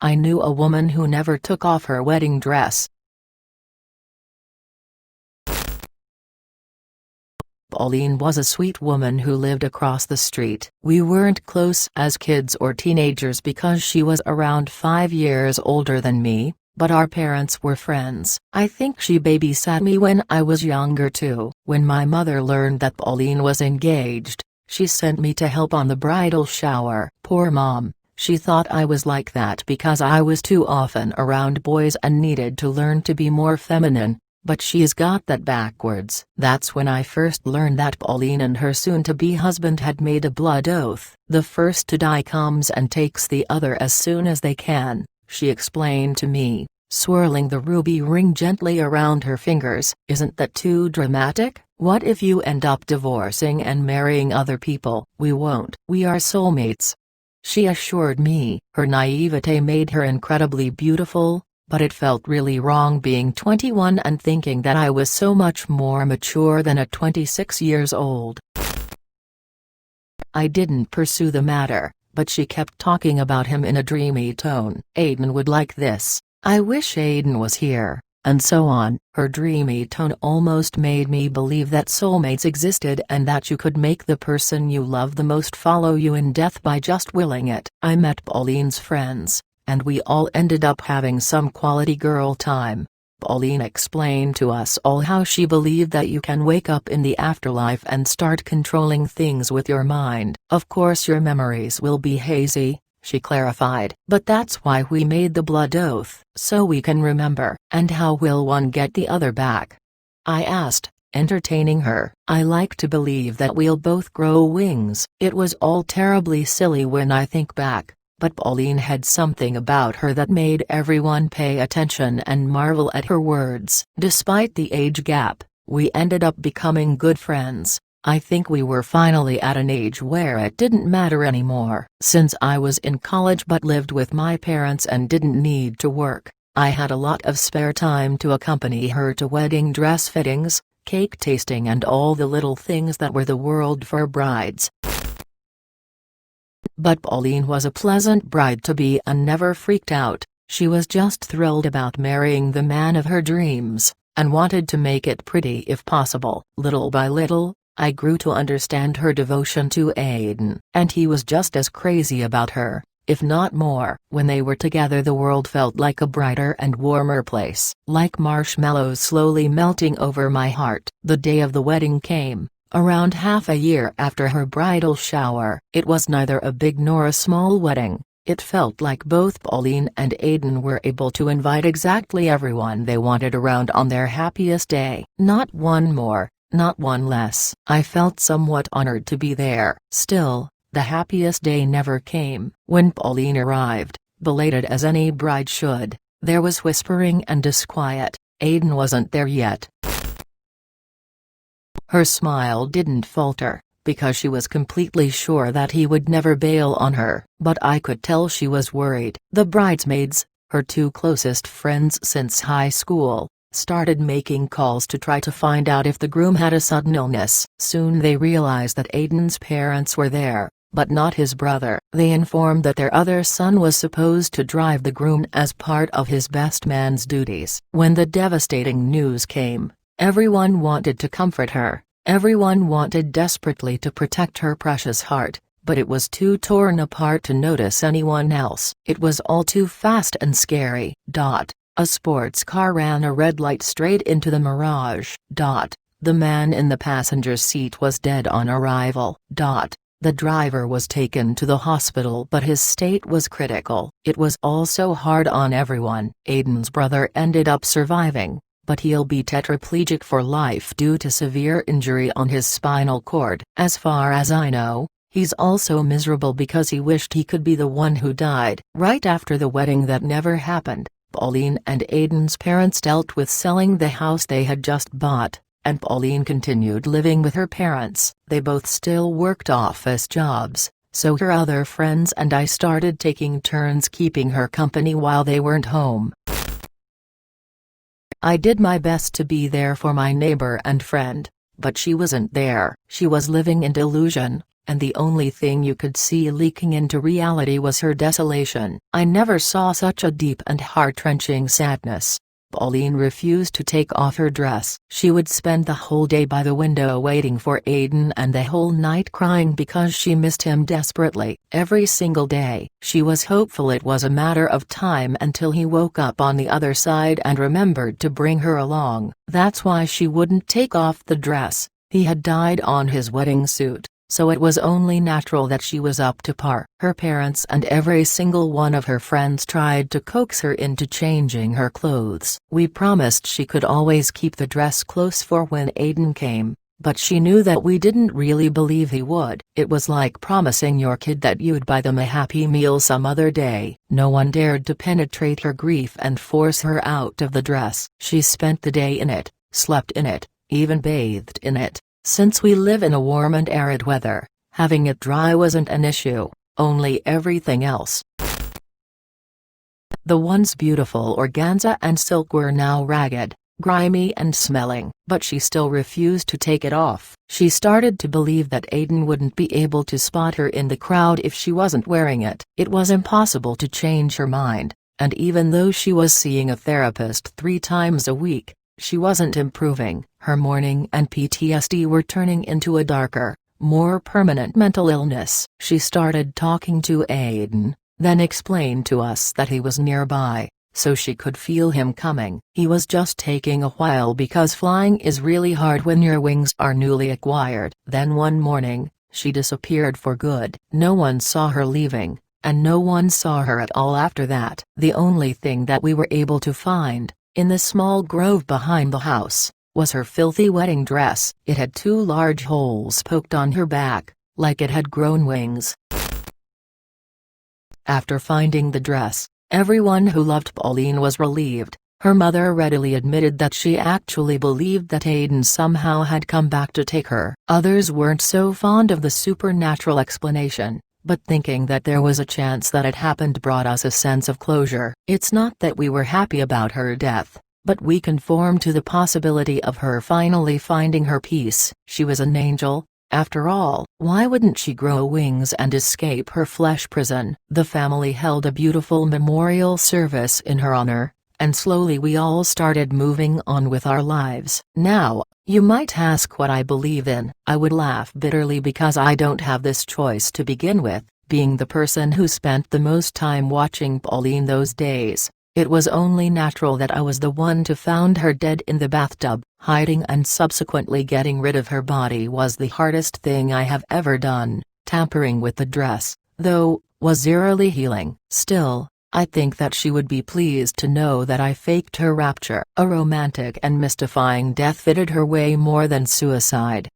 I knew a woman who never took off her wedding dress. Pauline was a sweet woman who lived across the street. We weren't close as kids or teenagers because she was around 5 years older than me, but our parents were friends. I think she babysat me when I was younger too. When my mother learned that Pauline was engaged, she sent me to help on the bridal shower. Poor mom, she thought I was like that because I was too often around boys and needed to learn to be more feminine. But she's got that backwards. That's when I first learned that Pauline and her soon-to-be husband had made a blood oath. The first to die comes and takes the other as soon as they can, she explained to me, swirling the ruby ring gently around her fingers. Isn't that too dramatic? What if you end up divorcing and marrying other people? We won't. We are soulmates, she assured me. Her naivete made her incredibly beautiful. But it felt really wrong being 21 and thinking that I was so much more mature than at 26 years old. I didn't pursue the matter, but she kept talking about him in a dreamy tone. Aiden would like this, I wish Aiden was here, and so on. Her dreamy tone almost made me believe that soulmates existed and that you could make the person you love the most follow you in death by just willing it. I met Pauline's friends, and we all ended up having some quality girl time. Pauline explained to us all how she believed that you can wake up in the afterlife and start controlling things with your mind. Of course your memories will be hazy, she clarified. But that's why we made the blood oath, so we can remember. And how will one get the other back? I asked, entertaining her. I like to believe that we'll both grow wings. It was all terribly silly when I think back. But Pauline had something about her that made everyone pay attention and marvel at her words. Despite the age gap, we ended up becoming good friends. I think we were finally at an age where it didn't matter anymore. Since I was in college but lived with my parents and didn't need to work, I had a lot of spare time to accompany her to wedding dress fittings, cake tasting and all the little things that were the world for brides. But Pauline was a pleasant bride-to-be and never freaked out. She was just thrilled about marrying the man of her dreams, and wanted to make it pretty if possible. Little by little, I grew to understand her devotion to Aiden. And he was just as crazy about her, if not more. When they were together the world felt like a brighter and warmer place. Like marshmallows slowly melting over my heart. The day of the wedding came. Around half a year after her bridal shower. It was neither a big nor a small wedding. It felt like both Pauline and Aiden were able to invite exactly everyone they wanted around on their happiest day. Not one more, not one less. I felt somewhat honored to be there. Still, the happiest day never came. When Pauline arrived, belated as any bride should, there was whispering and disquiet. Aiden wasn't there yet. Her smile didn't falter, because she was completely sure that he would never bail on her. But I could tell she was worried. The bridesmaids, her two closest friends since high school, started making calls to try to find out if the groom had a sudden illness. Soon they realized that Aiden's parents were there, but not his brother. They informed that their other son was supposed to drive the groom as part of his best man's duties. When the devastating news came, everyone wanted to comfort her, everyone wanted desperately to protect her precious heart, but it was too torn apart to notice anyone else. It was all too fast and scary. A sports car ran a red light straight into the mirage. The man in the passenger seat was dead on arrival. The driver was taken to the hospital but his state was critical. It was all so hard on everyone. Aiden's brother ended up surviving, but he'll be tetraplegic for life due to severe injury on his spinal cord. As far as I know, he's also miserable because he wished he could be the one who died. Right after the wedding that never happened, Pauline and Aiden's parents dealt with selling the house they had just bought, and Pauline continued living with her parents. They both still worked office jobs, so her other friends and I started taking turns keeping her company while they weren't home. I did my best to be there for my neighbor and friend, but she wasn't there. She was living in delusion, and the only thing you could see leaking into reality was her desolation. I never saw such a deep and heart-wrenching sadness. Pauline refused to take off her dress. She would spend the whole day by the window waiting for Aiden and the whole night crying because she missed him desperately. Every single day, she was hopeful it was a matter of time until he woke up on the other side and remembered to bring her along. That's why she wouldn't take off the dress. He had died on his wedding suit, so it was only natural that she was up to par. Her parents and every single one of her friends tried to coax her into changing her clothes. We promised she could always keep the dress close for when Aiden came, but she knew that we didn't really believe he would. It was like promising your kid that you'd buy them a Happy Meal some other day. No one dared to penetrate her grief and force her out of the dress. She spent the day in it, slept in it, even bathed in it. Since we live in a warm and arid weather, having it dry wasn't an issue, only everything else. The once beautiful organza and silk were now ragged, grimy and smelling, but she still refused to take it off. She started to believe that Aiden wouldn't be able to spot her in the crowd if she wasn't wearing it. It was impossible to change her mind, and even though she was seeing a therapist 3 times a week, she wasn't improving. Her mourning and PTSD were turning into a darker, more permanent mental illness. She started talking to Aiden, then explained to us that he was nearby, so she could feel him coming. He was just taking a while because flying is really hard when your wings are newly acquired. Then one morning, she disappeared for good. No one saw her leaving, and no one saw her at all after that. The only thing that we were able to find, in the small grove behind the house, was her filthy wedding dress. It had 2 large holes poked on her back, like it had grown wings. After finding the dress, everyone who loved Pauline was relieved. Her mother readily admitted that she actually believed that Aiden somehow had come back to take her. Others weren't so fond of the supernatural explanation, but thinking that there was a chance that it happened brought us a sense of closure. It's not that we were happy about her death, but we conformed to the possibility of her finally finding her peace. She was an angel, after all. Why wouldn't she grow wings and escape her flesh prison? The family held a beautiful memorial service in her honor, and slowly we all started moving on with our lives. Now, you might ask what I believe in. I would laugh bitterly because I don't have this choice to begin with. Being the person who spent the most time watching Pauline those days, it was only natural that I was the one to found her dead in the bathtub. Hiding and subsequently getting rid of her body was the hardest thing I have ever done. Tampering with the dress, though, was eerily healing. Still, I think that she would be pleased to know that I faked her rapture. A romantic and mystifying death fitted her way more than suicide.